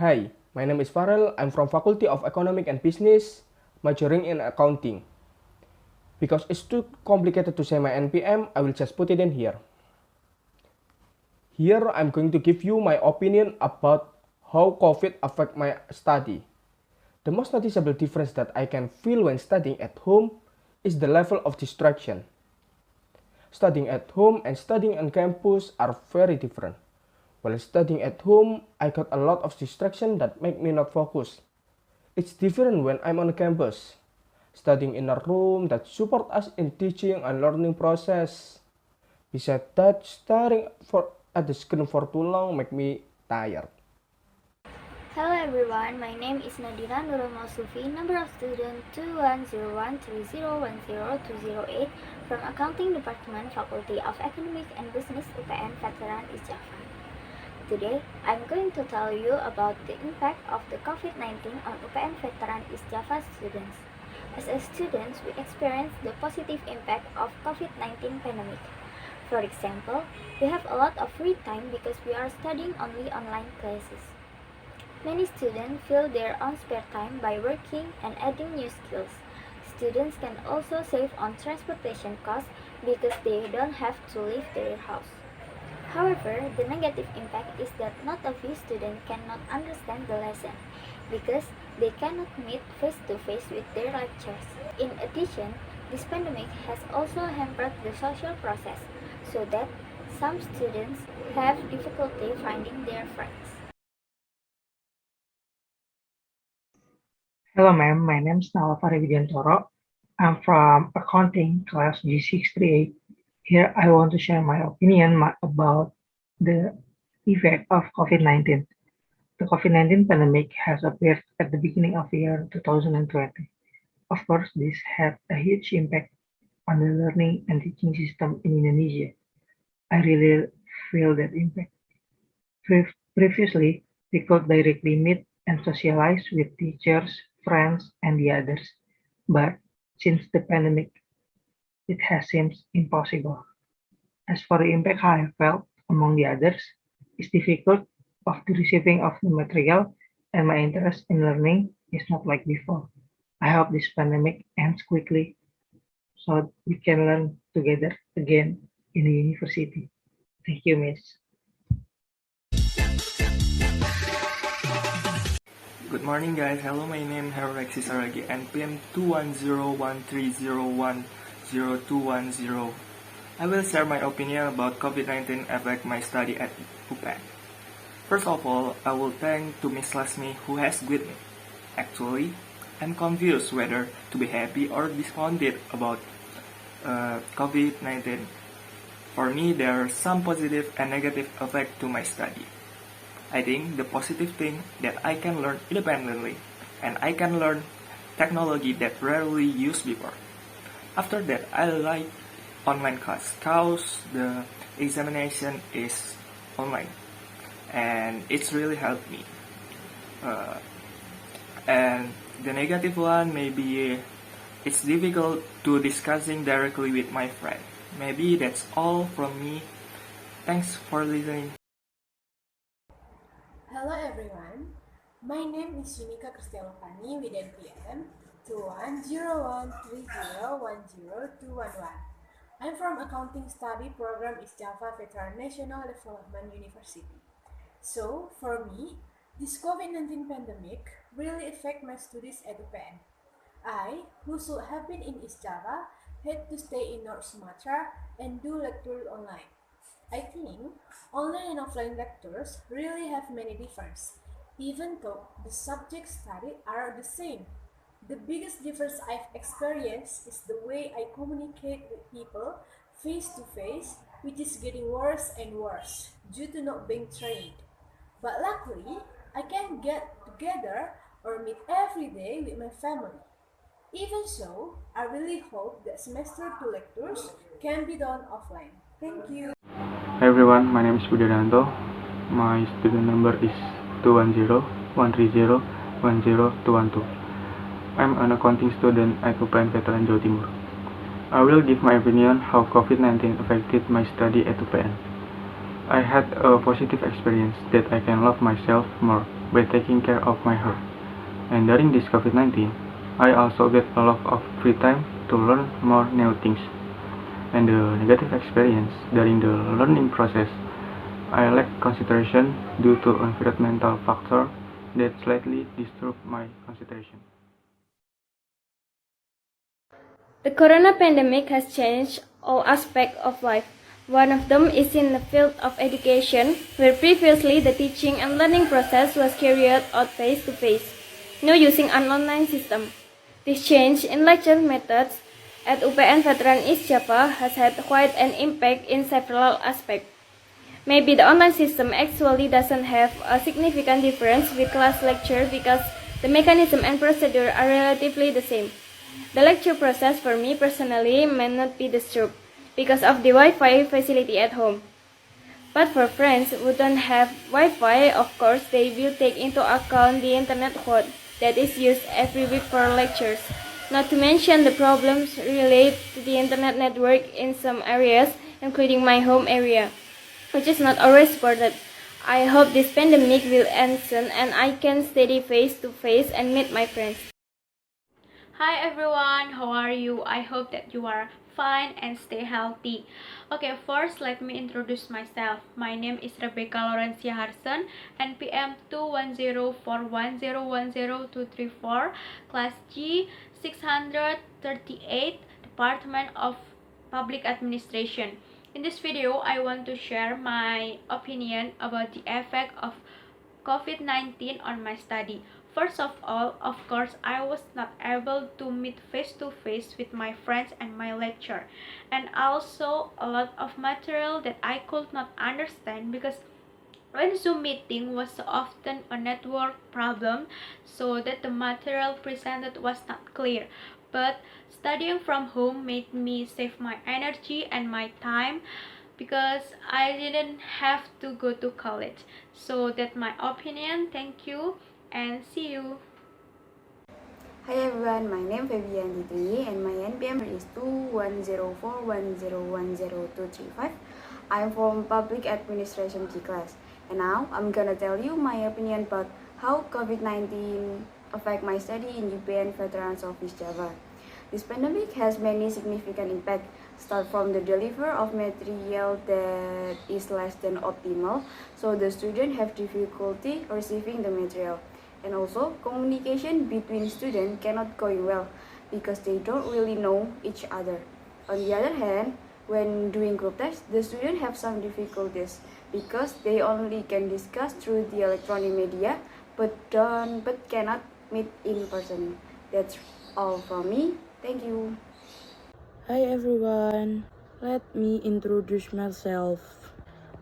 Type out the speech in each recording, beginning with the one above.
Hi, my name is Farrell. I'm from Faculty of Economic and Business, majoring in accounting. Because it's too complicated to say my NPM, I will just put it in here. Here, I'm going to give you my opinion about how COVID affect my study. The most noticeable difference that I can feel when studying at home is the level of distraction. Studying at home and studying on campus are very different. While studying at home, I got a lot of distraction that make me not focus. It's different when I'm on campus, studying in a room that support us in teaching and learning process. Besides that, staring at the screen for too long make me tired. Hello everyone, my name is Nadira Nurul Mausufi, number of student 210130100208 from Accounting Department, Faculty of Economics and Business, UPN Veteran East Java. Today, I'm going to tell you about the impact of the COVID-19 on UPN Veteran East Java students. As a students, we experience the positive impact of COVID-19 pandemic. For example, we have a lot of free time because we are studying only online classes. Many students fill their own spare time by working and adding new skills. Students can also save on transportation costs because they don't have to leave their house. However, the negative impact is that not every student cannot understand the lesson because they cannot meet face-to-face with their lecturers. In addition, this pandemic has also hampered the social process so that some students have difficulty finding their friends. Hello, ma'am. My name is Nalafari Widiantoro. I'm from accounting class G638. Here, I want to share my opinion about the effect of COVID-19. The COVID-19 pandemic has appeared at the beginning of the year 2020. Of course, this had a huge impact on the learning and teaching system in Indonesia. I really feel that impact. Previously, we could directly meet and socialize with teachers, friends, and the others. But since the pandemic, it has seemed impossible. As for the impact I felt among the others, it's difficult of the receiving of the material and my interest in learning is not like before. I hope this pandemic ends quickly so we can learn together again in the university. Thank you, Miss. Good morning guys, hello, my name is Herwexi Saragi, NPM 21013010210. I will share my opinion about COVID-19 affect my study at UPN. First of all, I will thank to Miss Lasmi who has with me. Actually, I'm confused whether to be happy or disappointed about COVID-19. For me, there are some positive and negative effect to my study. I think the positive thing that I can learn independently and I can learn technology that rarely used before. After that, I like online class because the examination is online and it's really helped me. And the negative one maybe it's difficult to discussing directly with my friend. Maybe that's all from me. Thanks for listening. Hello everyone, my name is Yunika Kristialovani with NPM 210130100211. I'm from Accounting Study Program East Java Veteran National Development University. So, for me, this COVID-19 pandemic really affect my studies at UPN. I, who should have been in East Java, had to stay in North Sumatra and do lectures online. I think online and offline lectures really have many differences, even though the subjects studied are the same. The biggest difference I've experienced is the way I communicate with people face to face, which is getting worse and worse due to not being trained. But luckily, I can get together or meet every day with my family. Even so, I really hope that semester 2 lectures can be done offline. Thank you. Hi everyone, my name is Budianto. My student number is 21013010212. I'm an accounting student at UPN Veteran Jawa Timur. I will give my opinion how COVID-19 affected my study at UPN. I had a positive experience that I can love myself more by taking care of my health. And during this COVID-19, I also get a lot of free time to learn more new things. And the negative experience during the learning process, I lack concentration due to environmental factor that slightly disturb my concentration. The corona pandemic has changed all aspects of life. One of them is in the field of education, where previously the teaching and learning process was carried out face-to-face, now using an online system. This change in lecture methods at UPN Veteran East Java has had quite an impact in several aspects. Maybe the online system actually doesn't have a significant difference with class lecture because the mechanism and procedure are relatively the same. The lecture process for me personally may not be disturbed because of the Wi-Fi facility at home. But for friends who don't have Wi-Fi, of course they will take into account the internet code that is used every week for lectures. Not to mention the problems related to the internet network in some areas, including my home area, which is not always supported. I hope this pandemic will end soon and I can study face to face and meet my friends. Hi everyone, how are you? I hope that you are fine and stay healthy. Okay, first let me introduce myself. My name is Rebecca Laurencia Harson, NPM 21041010234, Class G 638, Department of Public Administration. In this video, I want to share my opinion about the effect of COVID-19 on my study. First of all, of course, I was not able to meet face-to-face with my friends and my lecturer, and also a lot of material that I could not understand because when Zoom meeting was so often a network problem, so that the material presented was not clear. But studying from home made me save my energy and my time because I didn't have to go to college. So that's my opinion. Thank you and see you. Hi everyone, my name is Febian Titri and my NPM is 21041010235. I'm from Public Administration G class, and now I'm gonna tell you my opinion about how COVID-19 affect my study in UPN Veterans of East Java. This pandemic has many significant impacts, start from the delivery of material that is less than optimal, so the students have difficulty receiving the material. And also, communication between students cannot go well because they don't really know each other. On the other hand, when doing group tests, the students have some difficulties because they only can discuss through the electronic media but cannot meet in person. That's all from me. Thank you. Hi everyone, let me introduce myself.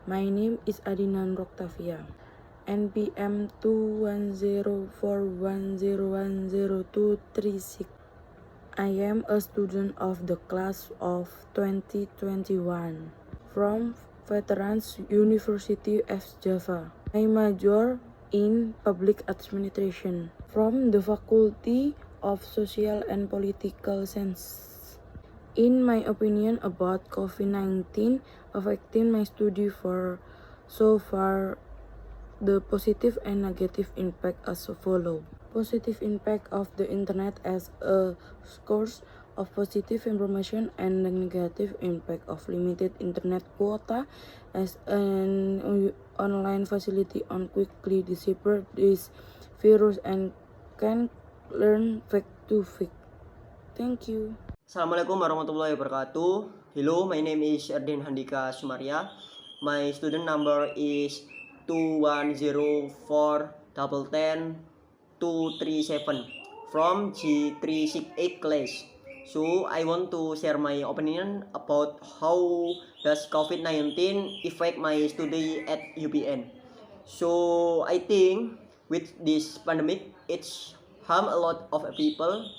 My name is Adinan Roktavia, NPM 21041010236. I am a student of the class of 2021 from Veterans University of Java. I major in Public Administration from the Faculty of Social and Political Science. In my opinion about COVID-19 affecting my study so far, the positive and negative impact as follow. Positive impact of the internet as a source of positive information, and the negative impact of limited internet quota as an online facility on quickly disappear this virus and can learn fact to fact. Thank you. Assalamualaikum warahmatullahi wabarakatuh. Hello, my name is Erdin Handika Sumaria. My student number is 210410237 from G368 class. So I want to share my opinion about how does COVID-19 affect my study at UPN. So I think with this pandemic, it's harm a lot of people.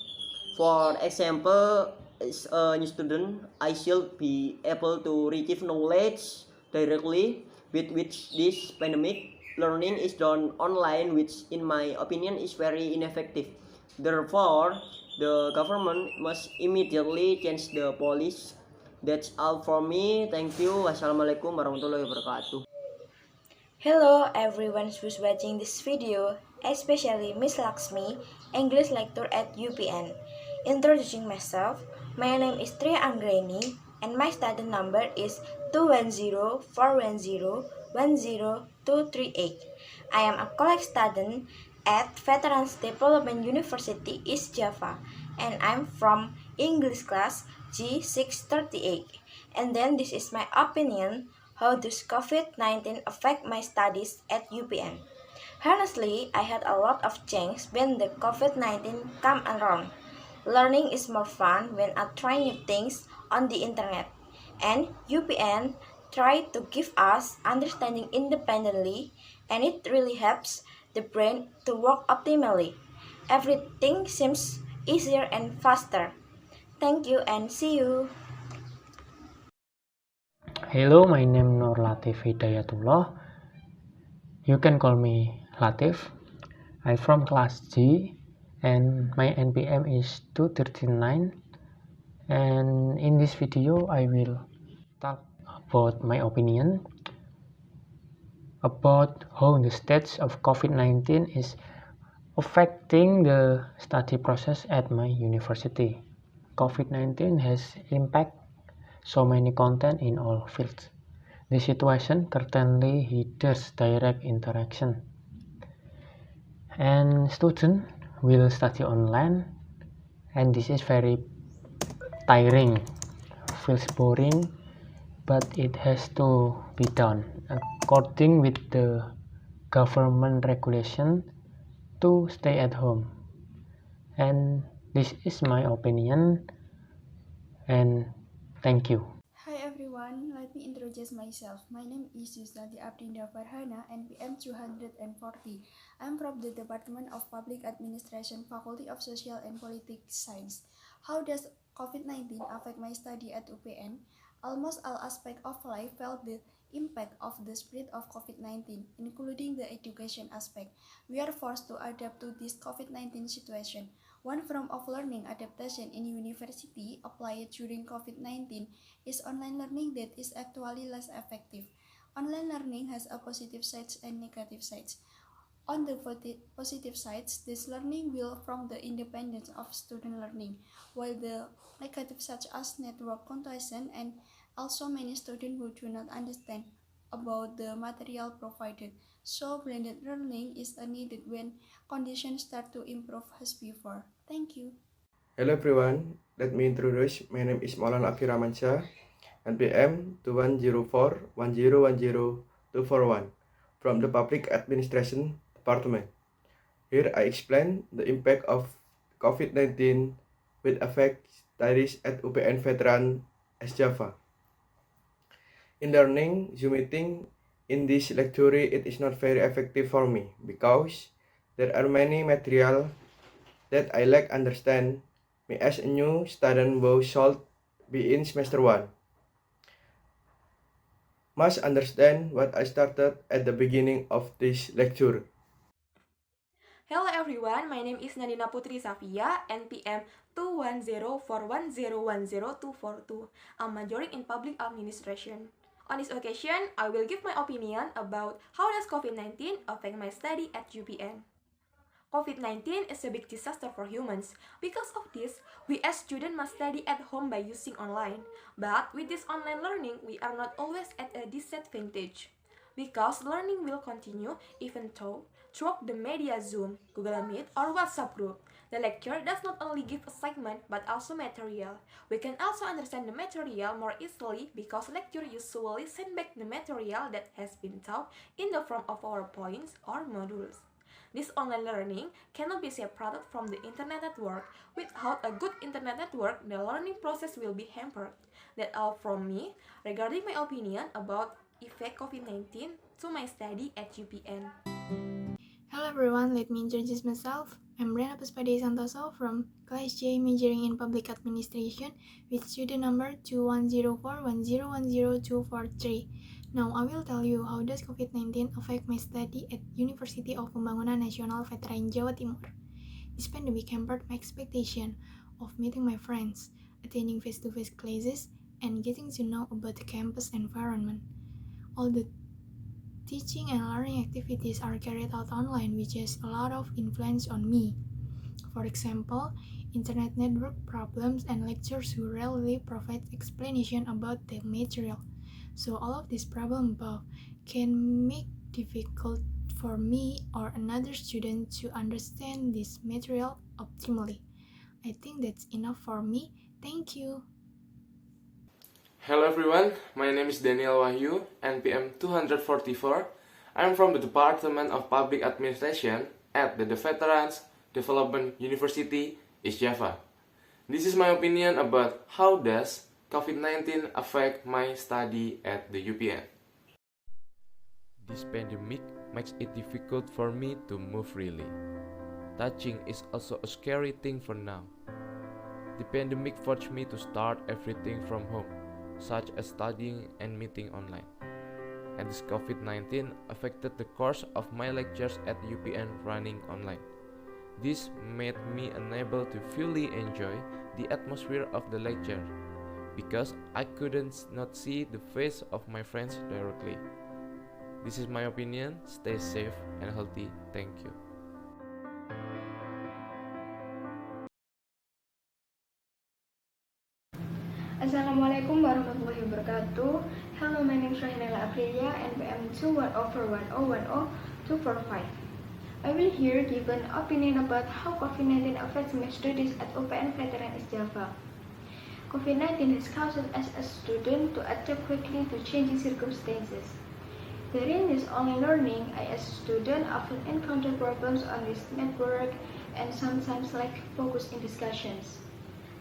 For example, as a new student, I should be able to receive knowledge directly. With which this pandemic learning is done online, which in my opinion is very ineffective. Therefore, the government must immediately change the policy. That's all for me. Thank you. Wassalamualaikum warahmatullahi wabarakatuh. Hello everyone who's watching this video, especially Miss Laksmi, English lecturer at UPN. Introducing myself, my name is Tri Anggreni and my student number is 210-410-10238. I am a college student at Veterans Development University East Java and I'm from English class G638. And then this is my opinion. How does COVID-19 affect my studies at UPN? Honestly, I had a lot of change when the COVID-19 come around. Learning is more fun when I try new things on the internet. And UPN try to give us understanding independently, and it really helps the brain to work optimally. Everything seems easier and faster. Thank you and see you. Hello, my name Nur Latif Hidayatullah. You can call me Latif. I'm from class G and my NPM is 239. And in this video, I will talk about my opinion about how the stage of COVID-19 is affecting the study process at my university. COVID-19 has impacted so many content in all fields. The situation certainly hinders direct interaction, and students will study online, and this is very tiring, feels boring, but it has to be done according with the government regulation to stay at home. And this is my opinion, and thank you. Hi everyone, let me introduce myself. My name is Yusnati Abdinda Farhana, NPM 240. I'm from the Department of Public Administration, Faculty of Social and Politics Science. How does COVID-19 affect my study at UPN? Almost all aspects of life felt the impact of the spread of COVID-19, including the education aspect. We are forced to adapt to this COVID-19 situation. One form of learning adaptation in university applied during COVID-19 is online learning that is actually less effective. Online learning has a positive sides and negative sides. On the positive sides, this learning will from the independence of student learning, while the negative such as network contagion and also many students who do not understand about the material provided. So blended learning is needed when conditions start to improve as before. Thank you. Hello everyone, let me introduce. My name is Maulana Abdurrahmansyah, NPM 210410100241 from the Public Administration Department. Here I explain the impact of COVID-19 with affect studies at UPN Veteran East Java. In learning Zoom meeting in this lecture, it is not very effective for me because there are many material that I lack understand. Me as a new student who should be in semester 1 must understand what I started at the beginning of this lecture. Hello everyone, my name is Nadina Putri Safia, NPM 21041010242. I'm majoring in public administration. On this occasion, I will give my opinion about how does COVID-19 affect my study at UPN. COVID-19 is a big disaster for humans. Because of this, we as students must study at home by using online. But with this online learning, we are not always at a disadvantage. Because learning will continue even though through the media Zoom, Google Meet, or WhatsApp group. The lecture does not only give assignment but also material. We can also understand the material more easily because lecture usually send back the material that has been taught in the form of PowerPoints or modules. This online learning cannot be separated from the internet network. Without a good internet network, the learning process will be hampered. That's all from me regarding my opinion about effect COVID-19 to my study at UPN. Hello everyone, let me introduce myself. I'm Brianna Puspade Santoso from Class J majoring in Public Administration with student number 210410100243. Now I will tell you how does COVID-19 affect my study at University of Pembangunan Nasional Veteran Jawa Timur. This pandemic hampered my expectation of meeting my friends, attending face-to-face classes, and getting to know about the campus environment. All the teaching and learning activities are carried out online, which has a lot of influence on me. For example, internet network problems and lectures who rarely provide explanation about the material. So all of these problems above can make difficult for me or another student to understand this material optimally. I think that's enough for me. Thank you. Hello everyone, my name is Daniel Wahyu, NPM 244. I'm from the Department of Public Administration at the Veterans Development University, East Java. This is my opinion about how does COVID-19 affect my study at the UPN. This pandemic makes it difficult for me to move freely. Touching is also a scary thing for now. The pandemic forced me to start everything from home, such as studying and meeting online. And this COVID-19 affected the course of my lectures at UPN running online. This made me unable to fully enjoy the atmosphere of the lecture because I couldn't not see the face of my friends directly. This is my opinion. Stay safe and healthy. Thank you. Assalamualaikum warahmatullahi wabarakatuh. Hello, my name is Rahinela Aprilia, NPM 21041010245. I will here give an opinion about how COVID-19 affects my studies at UPN Veteran East Java. COVID-19 has caused us as a student to adapt quickly to changing circumstances. During this online learning, I as a student often encounter problems on this network and sometimes lack focus in discussions.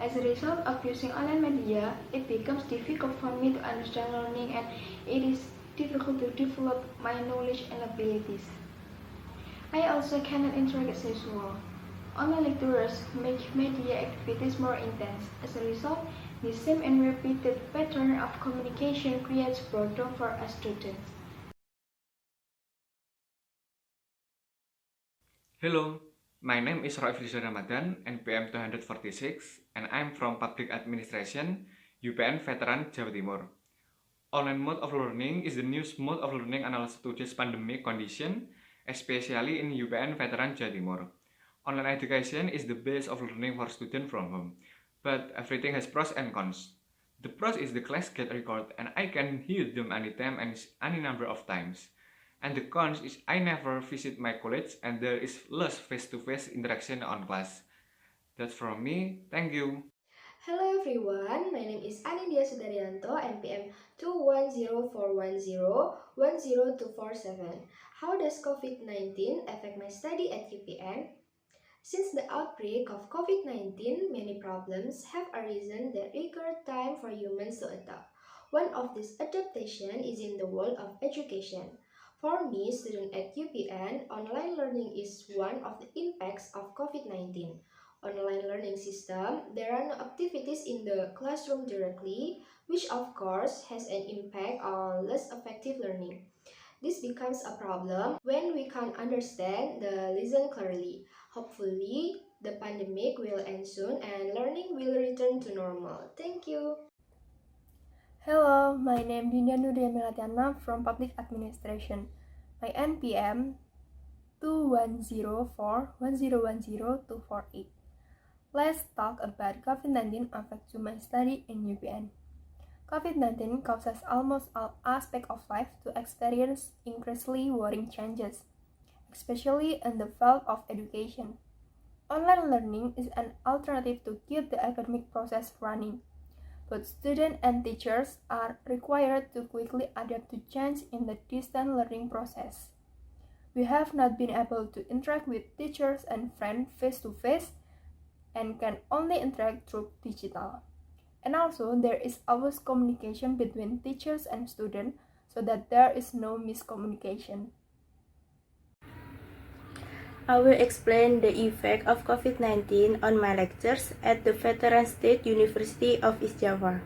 As a result of using online media, it becomes difficult for me to understand learning and it is difficult to develop my knowledge and abilities. I also cannot interact as usual. Online lectures make media activities more intense. As a result, the same and repeated pattern of communication creates boredom for a student. Hello, my name is Roy Frizal Ramadan, NPM 246, and I'm from Public Administration, UPN Veteran Jawa Timur. Online mode of learning is the newest mode of learning analysis today's pandemic condition, especially in UPN Veteran Jawa Timur. Online education is the base of learning for students from home, but everything has pros and cons. The pros is the class get recorded and I can hear them anytime and any number of times. And the cons is I never visit my college and there is less face-to-face interaction on class. That's from me. Thank you. Hello everyone, my name is Anindya Sudaryanto, NPM 21040100247. How does COVID-19 affect my study at UPN? Since the outbreak of COVID-19, many problems have arisen that require time for humans to adapt. One of these adaptation is in the world of education. For me, student at UPN, online learning is one of the impacts of COVID-19. Online learning system, there are no activities in the classroom directly, which of course has an impact on less effective learning. This becomes a problem when we can't understand the lesson clearly. Hopefully, the pandemic will end soon and learning will return to normal. Thank you. Hello, my name is Dinda Nuria Melatiana from Public Administration. My NPM 21041010248. Let's talk about COVID-19 effect to my study in UPN. COVID-19 causes almost all aspects of life to experience increasingly worrying changes, especially in the field of education. Online learning is an alternative to keep the academic process running. Both students and teachers are required to quickly adapt to change in the distance learning process. We have not been able to interact with teachers and friends face-to-face and can only interact through digital. And also, there is always communication between teachers and students so that there is no miscommunication. I will explain the effect of COVID-19 on my lectures at the Veteran State University of East Java.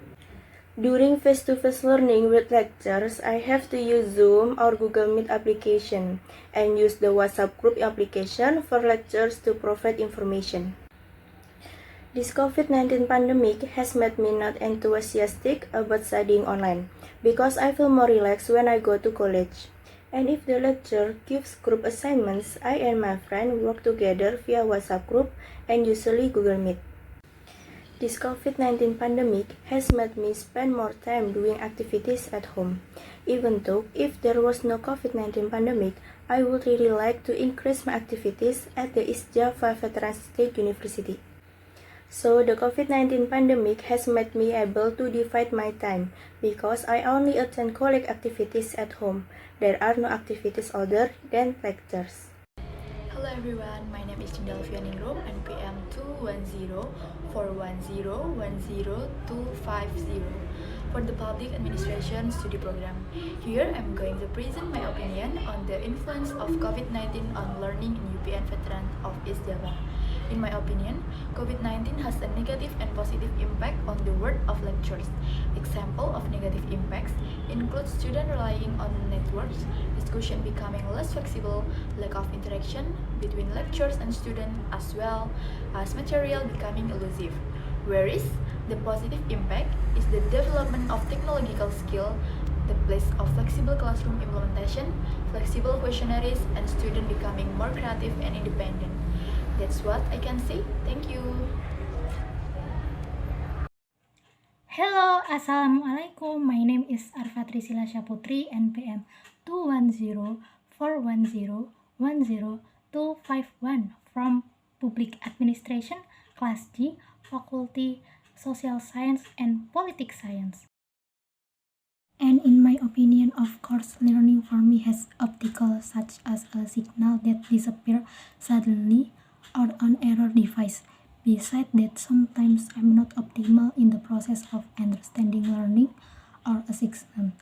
During face-to-face learning with lectures, I have to use Zoom or Google Meet application and use the WhatsApp group application for lectures to provide information. This COVID-19 pandemic has made me not enthusiastic about studying online because I feel more relaxed when I go to college. And if the lecturer gives group assignments, I and my friend work together via WhatsApp group and usually Google Meet. This COVID-19 pandemic has made me spend more time doing activities at home. Even though if there was no COVID-19 pandemic, I would really like to increase my activities at the East Java Veterans State University. So the COVID-19 pandemic has made me able to divide my time because I only attend colleague activities at home. There are no activities other than lectures. Hello everyone, my name is Cindal Fianingrum, NPM 210-410-1010250 for the Public Administration Study Program. Here I'm going to present my opinion on the influence of COVID-19 on learning in UPN Veterans of East Java. In my opinion, COVID-19 has a negative and positive impact on the world of lectures. Example of negative impacts include students relying on networks, discussion becoming less flexible, lack of interaction between lecturers and students, as well as material becoming elusive. Whereas the positive impact is the development of technological skill, the place of flexible classroom implementation, flexible questionnaires, and students becoming more creative and independent. That's what I can say. Thank you. Hello, Assalamualaikum. My name is Arfatri Silasha Putri, NPM 210-410-10251 from Public Administration, Class G, Faculty Social Science and Politics Science. And in my opinion, of course, learning for me has optical, such as a signal that disappears suddenly or on error device. Besides that, sometimes I'm not optimal in the process of understanding learning or assessment.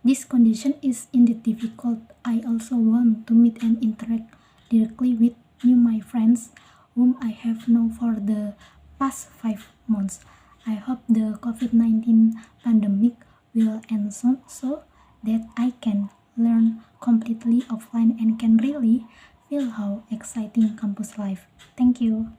This condition is indeed difficult. I also want to meet and interact directly with my friends whom I have known for the past 5 months. I hope the COVID-19 pandemic will end soon so that I can learn completely offline and can really feel how exciting campus life. Thank you.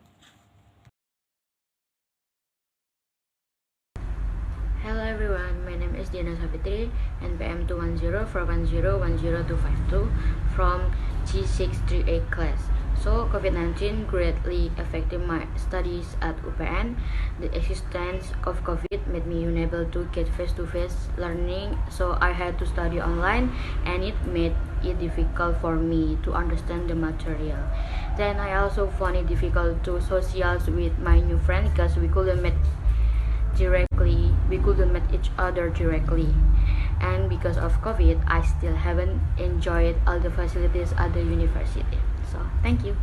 Hello everyone, my name is Diana Savitri, NPM 210-410-10252 from G638 class. So COVID-19 greatly affected my studies at UPN. The existence of COVID made me unable to get face-to-face learning, so I had to study online, and it made it difficult for me to understand the material. Then I also found it difficult to socialize with my new friend because we couldn't meet each other directly. And because of COVID, I still haven't enjoyed all the facilities at the university. So, thank you.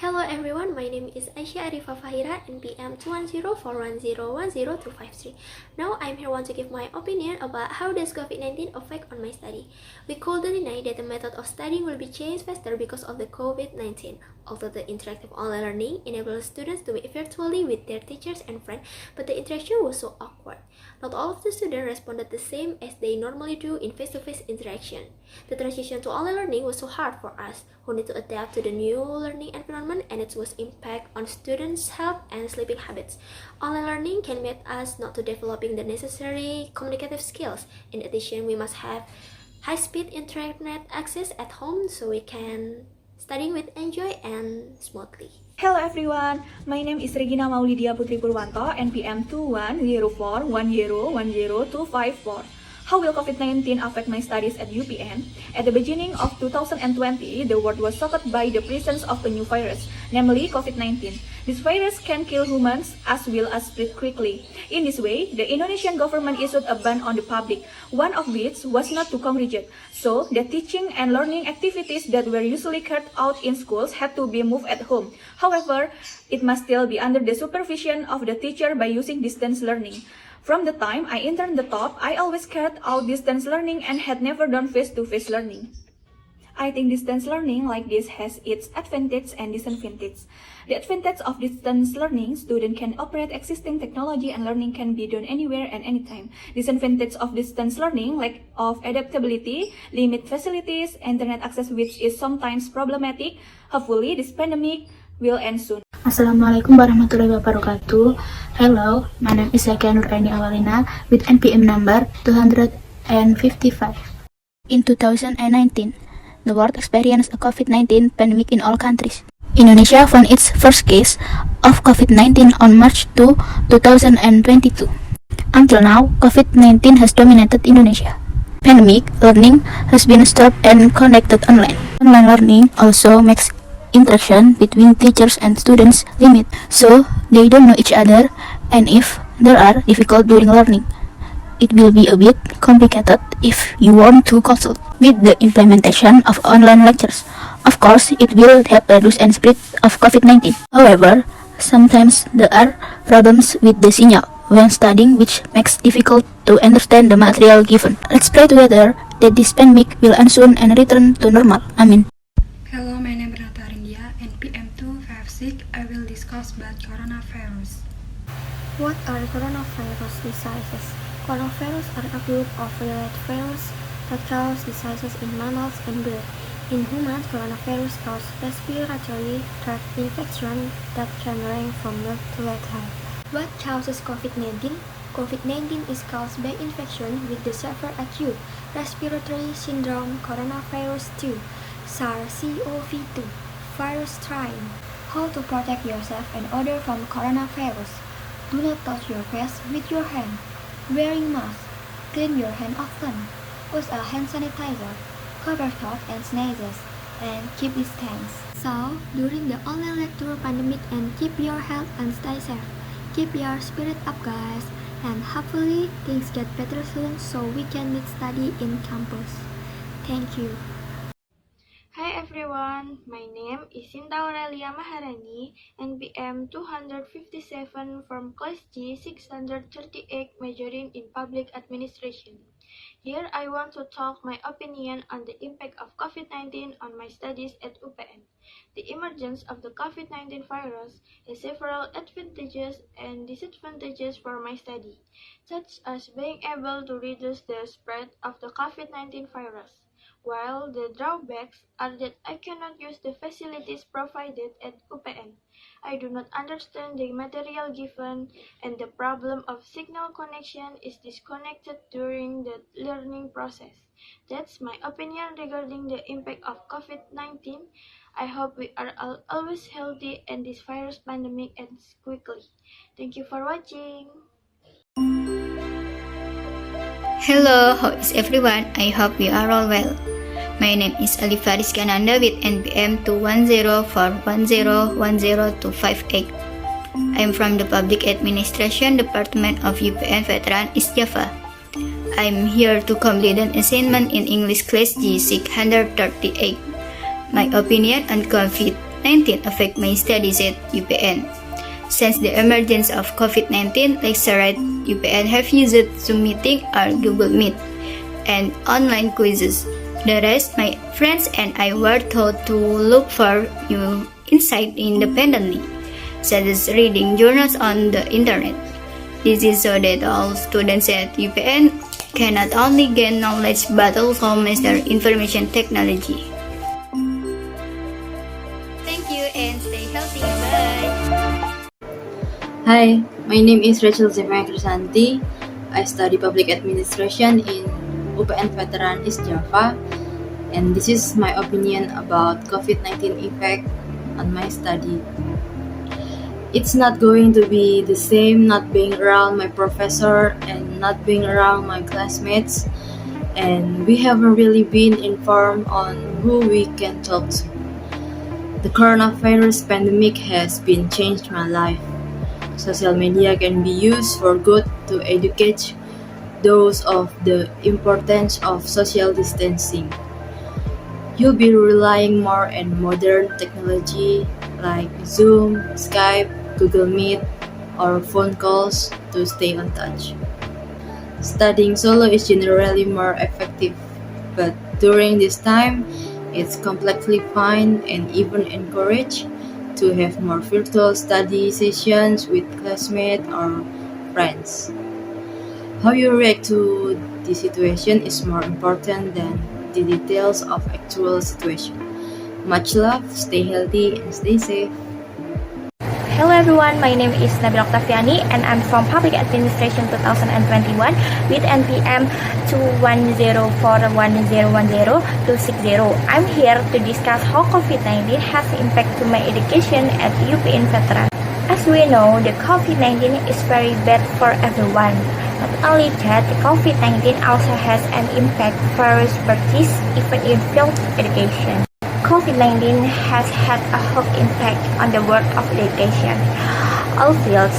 Hello everyone, my name is Aisha Arifa Fahira, NPM 210-410-10253. Now I'm here want to give my opinion about how does COVID-19 affect on my study. We could deny that the method of studying will be changed faster because of the COVID-19. Although the interactive online learning enables students to meet virtually with their teachers and friends, but the interaction was so awkward. Not all of the students responded the same as they normally do in face-to-face interaction. The transition to online learning was so hard for us, who need to adapt to the new learning environment, and it was impact on students' health and sleeping habits. Online learning can make us not to developing the necessary communicative skills. In addition, we must have high-speed internet access at home so we can studying with enjoy and smoothly. Hello everyone, my name is Regina Maulidia Putri Purwanto, NPM 21041010254. How will COVID-19 affect my studies at UPN? At the beginning of 2020, the world was shocked by the presence of a new virus, namely COVID-19. This virus can kill humans as well as spread quickly. In this way, the Indonesian government issued a ban on the public, one of which was not to congregate. So, the teaching and learning activities that were usually carried out in schools had to be moved at home. However, it must still be under the supervision of the teacher by using distance learning. From the time I entered the top, I always carried out distance learning and had never done face-to-face learning. I think distance learning like this has its advantage and disadvantage. The advantage of distance learning, students can operate existing technology and learning can be done anywhere and anytime. Disadvantage of distance learning, lack of adaptability, limit facilities, internet access which is sometimes problematic. Hopefully this pandemic will end soon. Assalamualaikum warahmatullahi wabarakatuh. Hello, my name is Zakia Nuraini Awalina with NPM number 255. In 2019, the world experienced a COVID-19 pandemic in all countries. Indonesia found its first case of COVID-19 on March 2, 2022. Until now, COVID-19 has dominated Indonesia. Pandemic learning has been stopped and conducted online. Online learning also makes interaction between teachers and students limited, so they don't know each other, and if there are difficulties during learning, it will be a bit complicated if you want to consult with the implementation of online lectures. Of course, it will help reduce and spread of COVID-19. However, sometimes there are problems with the signal when studying, which makes difficult to understand the material given. Let's pray together that this pandemic will end soon and return to normal. Amin. Hello, my name is Renata Arindia, and PM256 I will discuss about coronavirus. What are coronavirus diseases? Coronavirus are a group of related viruses that cause diseases in mammals and birds. In humans, coronavirus cause respiratory tract infection that can range from mild to lethal. What causes COVID-19? COVID-19 is caused by infection with the severe acute respiratory syndrome coronavirus 2, SARS-CoV-2 virus strain. How to protect yourself and others from coronavirus? Do not touch your face with your hand. Wearing mask. Clean your hand often. Use a hand sanitizer. Cover cough and sneezes, and keep distance. So, during the online lecture pandemic, and keep your health and stay safe. Keep your spirit up, guys, and hopefully things get better soon so we can meet study in campus. Thank you. Hi everyone, my name is Sinta Aurelia Maharani, NPM 257 from class G 638, majoring in public administration. Here I want to talk my opinion on the impact of COVID-19 on my studies at UPN. The emergence of the COVID-19 virus has several advantages and disadvantages for my study, such as being able to reduce the spread of the COVID-19 virus, while the drawbacks are that I cannot use the facilities provided at UPN. I do not understand the material given, and the problem of signal connection is disconnected during the learning process. That's my opinion regarding the impact of COVID-19. I hope we are all always healthy and this virus pandemic ends quickly. Thank you for watching. Hello, how is everyone? I hope you are all well. My name is Alifa Rizkananda with NPM 21041010258. I am from the Public Administration Department of UPN Veteran East Java. I am here to complete an assignment in English class G 638. My opinion on COVID-19 affect my studies at UPN. Since the emergence of COVID-19, lecturers at UPN have used Zoom meeting or Google Meet and online quizzes. The rest, my friends and I were taught to look for new insight independently, such as reading journals on the internet. This is so that all students at UPN can not only gain knowledge but also master information technology. Thank you and stay healthy. Bye. Hi, my name is Rachel Zefania Krisanti. I study public administration in UPN Veteran East Java, and this is my opinion about COVID-19 effect on my study. It's not going to be the same not being around my professor and not being around my classmates, and we haven't really been informed on who we can talk to. The coronavirus pandemic has been changed my life. Social media can be used for good to educate those of the importance of social distancing. You'll be relying more on modern technology like Zoom, Skype, Google Meet, or phone calls to stay in touch. Studying solo is generally more effective, but during this time, it's completely fine and even encouraged to have more virtual study sessions with classmates or friends. How you react to the situation is more important than the details of actual situation. Much love, stay healthy, and stay safe. Hello everyone, my name is Nabila Octaviani and I'm from Public Administration 2021 with NPM 21041010260. I'm here to discuss how COVID-19 has impact to my education at UPN Veteran. As we know, the COVID-19 is very bad for everyone. Not only that, the COVID-19 also has an impact for expertise even in field education. COVID-19 has had a huge impact on the world of education. All fields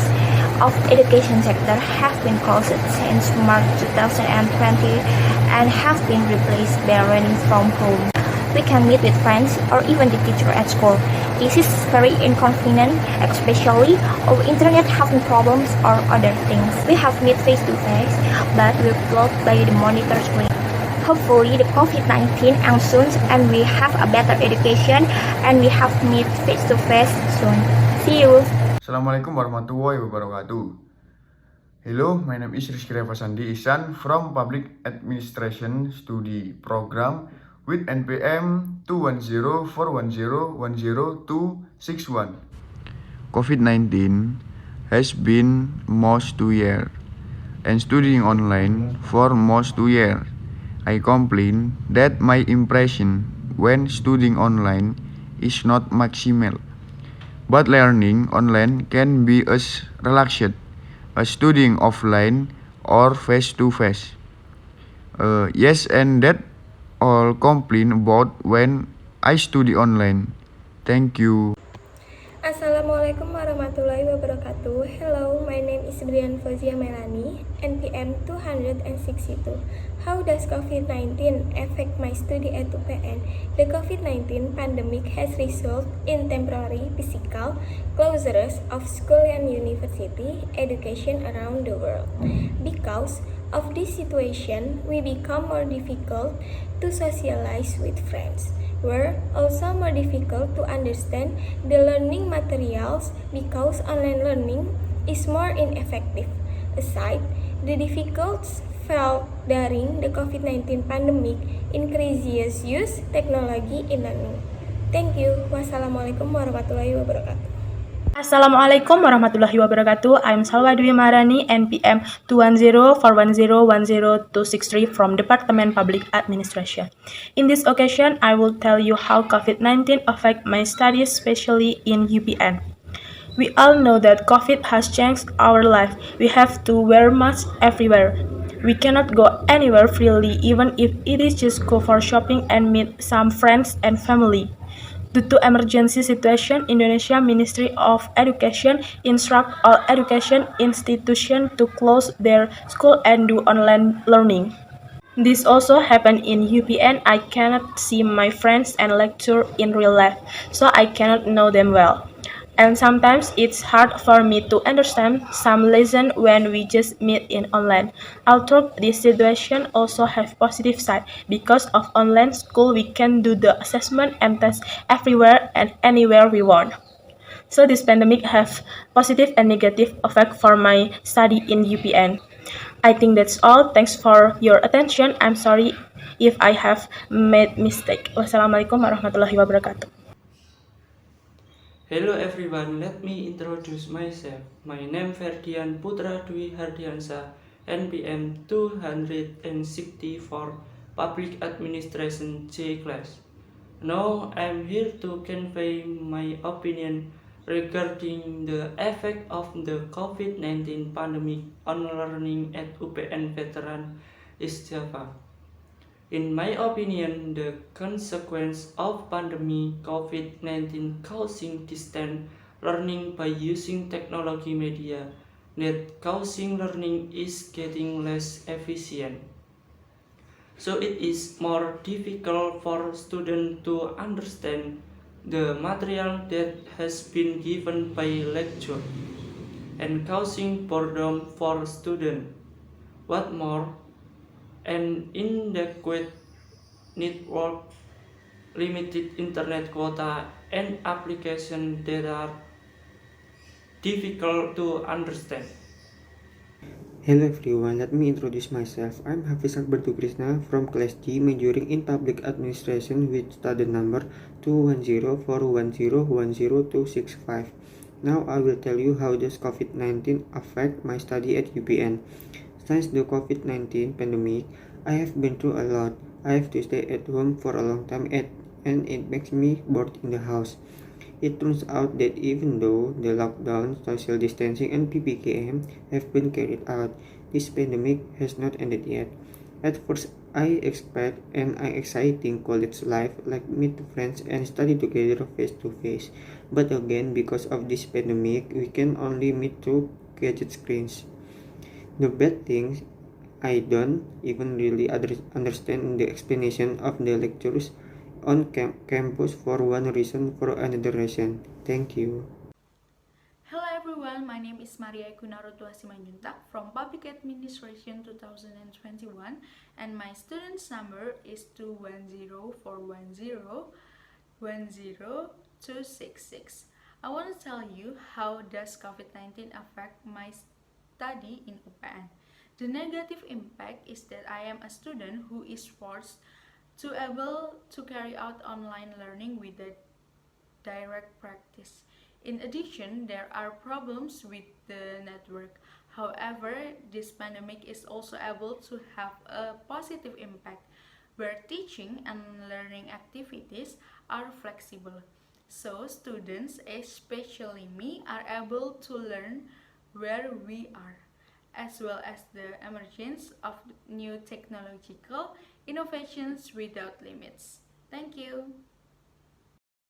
of education sector have been closed since March 2020 and have been replaced by learning from home. We can meet with friends or even the teacher at school. This is very inconvenient, especially our internet having problems or other things. We have meet face-to-face, but we're blocked by the monitor screen. Hopefully the COVID-19 ends soon and we have a better education and we have meet face-to-face soon. See you! Assalamualaikum warahmatullahi wabarakatuh. Hello, my name is Rizky Revasandi Ihsan from Public Administration Study Program with NPM 21041010261. COVID-19 has been most 2 years and studying online for most 2 years. I complain that my impression when studying online is not maximal, but learning online can be as relaxed as studying offline or face-to-face. Yes, and that all complain about when I study online. Thank you. Assalamualaikum warahmatullahi wabarakatuh. Hello, my name is Brian Fozia Melani, NPM 262. How does COVID-19 affect my study at UPN? The COVID-19 pandemic has resulted in temporary physical closures of school and university education around the world. Because of this situation, we become more difficult to socialize with friends. Were also more difficult to understand the learning materials because online learning is more ineffective. Aside, the difficulties felt during the COVID-19 pandemic increases use technology in learning. Thank you. Wassalamualaikum warahmatullahi wabarakatuh. Assalamualaikum warahmatullahi wabarakatuh. I'm Salwa Dwi Marani, NPM 21041010263 from Department Public Administration. In this occasion, I will tell you how COVID-19 affect my studies, especially in UPN. We all know that COVID has changed our life. We have to wear masks everywhere. We cannot go anywhere freely, even if it is just go for shopping and meet some friends and family. Due to emergency situation, Indonesia Ministry of Education instruct all education institutions to close their school and do online learning. This also happened in UPN. I cannot see my friends and lecture in real life, so I cannot know them well. And sometimes it's hard for me to understand some lesson when we just meet in online. Although this situation also have positive side, because of online school we can do the assessment and test everywhere and anywhere we want. So this pandemic have positive and negative effect for my study in UPN. I think that's all. Thanks for your attention. I'm sorry if I have made mistake. Wassalamualaikum warahmatullahi wabarakatuh. Hello everyone, let me introduce myself. My name Ferdian Putra Dwi Hardiansa, NPM 264, Public Administration J class. Now I'm here to convey my opinion regarding the effect of the COVID-19 pandemic on learning at UPN Veteran East Java. In my opinion, the consequence of pandemic COVID-19 causing distant learning by using technology media that causing learning is getting less efficient. So it is more difficult for students to understand the material that has been given by lecture and causing boredom for students. What more, an inadequate network, limited internet quota, and applications that are difficult to understand. Hello everyone, let me introduce myself. I'm Hafiz Akbar Krishna from Class G, majoring in Public Administration with student number 21041010265. Now I will tell you how does COVID-19 affect my study at UPN. Since the COVID-19 pandemic, I have been through a lot. I have to stay at home for a long time and it makes me bored in the house. It turns out that even though the lockdown, social distancing, and PPKM have been carried out, this pandemic has not ended yet. At first, I expect an exciting college life like meet friends and study together face to face. But again, because of this pandemic, we can only meet through gadget screens. The bad thing, I don't even really understand the explanation of the lectures on campus for one reason for another reason. Thank you. Hello everyone, my name is Maria Ekunarotua Simanjuntak from Public Administration 2021 and my student's number is 21041010266. I want to tell you how does COVID-19 affect my study in UPN. The negative impact is that I am a student who is forced to able to carry out online learning with the direct practice. In addition, there are problems with the network. However, this pandemic is also able to have a positive impact where teaching and learning activities are flexible. So students, especially me, are able to learn where we are, as well as the emergence of new technological innovations without limits. Thank you.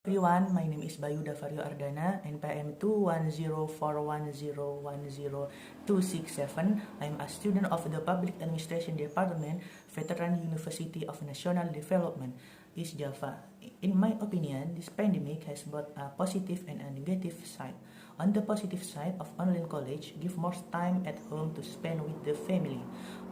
Everyone, my name is Bayu Davario Ardana, NPM 21041010267. I am a student of the Public Administration Department, Veteran University of National Development, East Java. In my opinion, this pandemic has both a positive and a negative side. On the positive side of online college, give more time at home to spend with the family.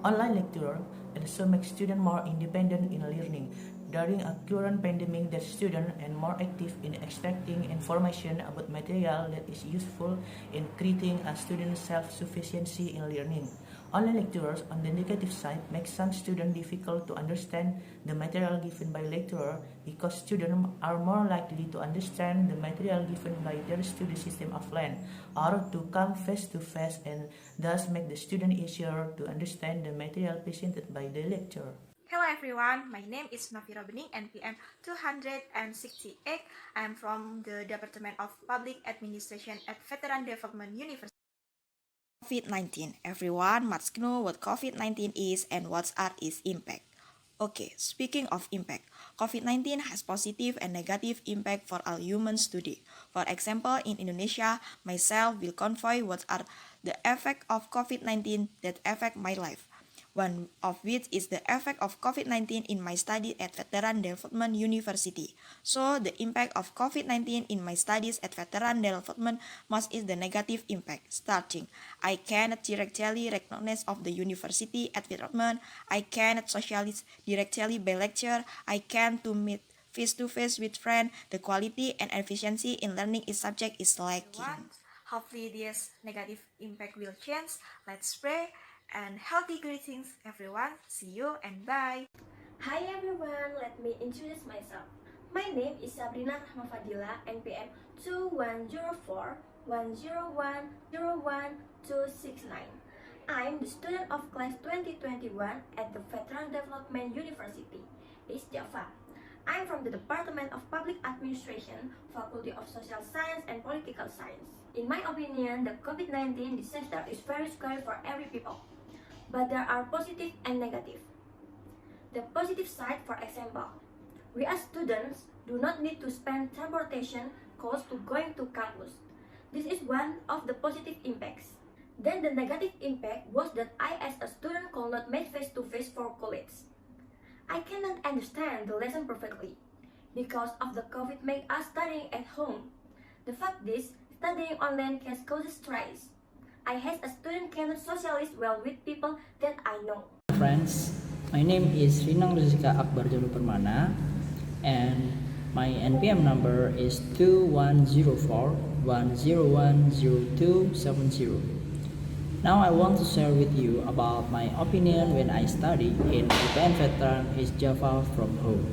Online lecture also makes students more independent in learning. During a current pandemic, the students are more active in extracting information about material that is useful in creating a student's self-sufficiency in learning. Online lectures, on the negative side, make some students difficult to understand the material given by lecturer because students are more likely to understand the material given by their study system offline or to come face to face and thus make the student easier to understand the material presented by the lecturer. Hello everyone, my name is Novira Bening, NPM 268. I am from the Department of Public Administration at Veteran Development University. COVID-19. Everyone must know what COVID-19 is and what are its impact. Okay, speaking of impact, COVID-19 has positive and negative impact for all humans today. For example, in Indonesia, myself will convey what are the effect of COVID-19 that affect my life. One of which is the effect of COVID-19 in my study at Veteran Development University. So, the impact of COVID-19 in my studies at Veteran Development most is the negative impact. Starting, I cannot directly recognize of the university at development. I cannot socialize directly by lecture. I can't to meet face-to-face with friends. The quality and efficiency in learning is subject is lacking. Hopefully this negative impact will change. Let's pray. And healthy greetings everyone. See you and bye. Hi everyone, let me introduce myself. My name is Sabrina Rahmafadila, NPM 210410101269. I'm the student of class 2021 at the Veteran Development University, East Java. I'm from the Department of Public Administration, Faculty of Social Science and Political Science. In my opinion, the COVID-19 disaster is very scary for every people. But there are positive and negative. The positive side, for example, we as students do not need to spend transportation costs to going to campus. This is one of the positive impacts. Then the negative impact was that I as a student could not meet face-to-face for college. I cannot understand the lesson perfectly. Because of the COVID make us studying at home. The fact is, studying online can cause stress. I as a student cannot socialize well with people that I know. Friends, my name is Rinang Rizika Akbar Jalu Permana and my NPM number is 210410100270. Now I want to share with you about my opinion when I study in UPN Veteran East Java from home.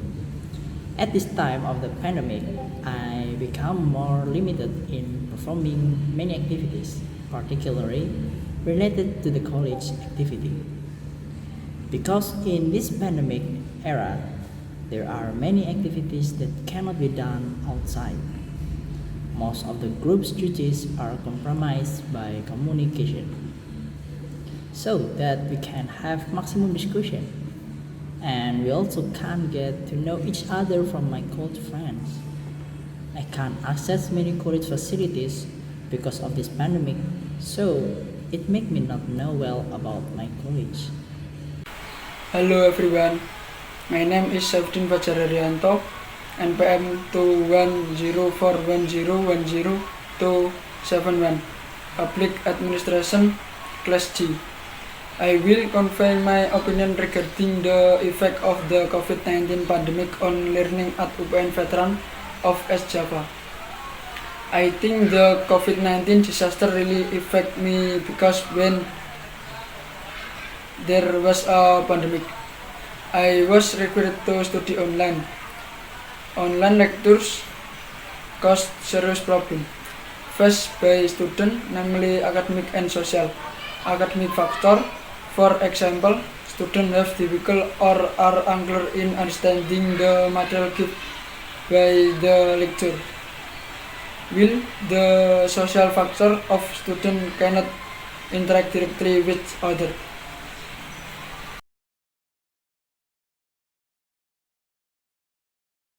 At this time of the pandemic, I become more limited in performing many activities, particularly related to the college activity. Because in this pandemic era, there are many activities that cannot be done outside. Most of the group's duties are compromised by communication, so that we can have maximum discussion, and we also can't get to know each other from my college friends. I can't access many college facilities because of this pandemic, so it make me not know well about my college. Hello everyone, my name is Safdin Fajar Arianto, NPM 21041010271, Public Administration, Class G. I will convey my opinion regarding the effect of the COVID-19 pandemic on learning at UPN Veteran of East Java. I think the COVID-19 disaster really affect me because when there was a pandemic, I was required to study online. Online lectures caused serious problem faced by students, namely academic and social. Academic factor, for example, students have difficult or are unclear in understanding the material given by the lecture, while the social factor of students cannot interact directly with others.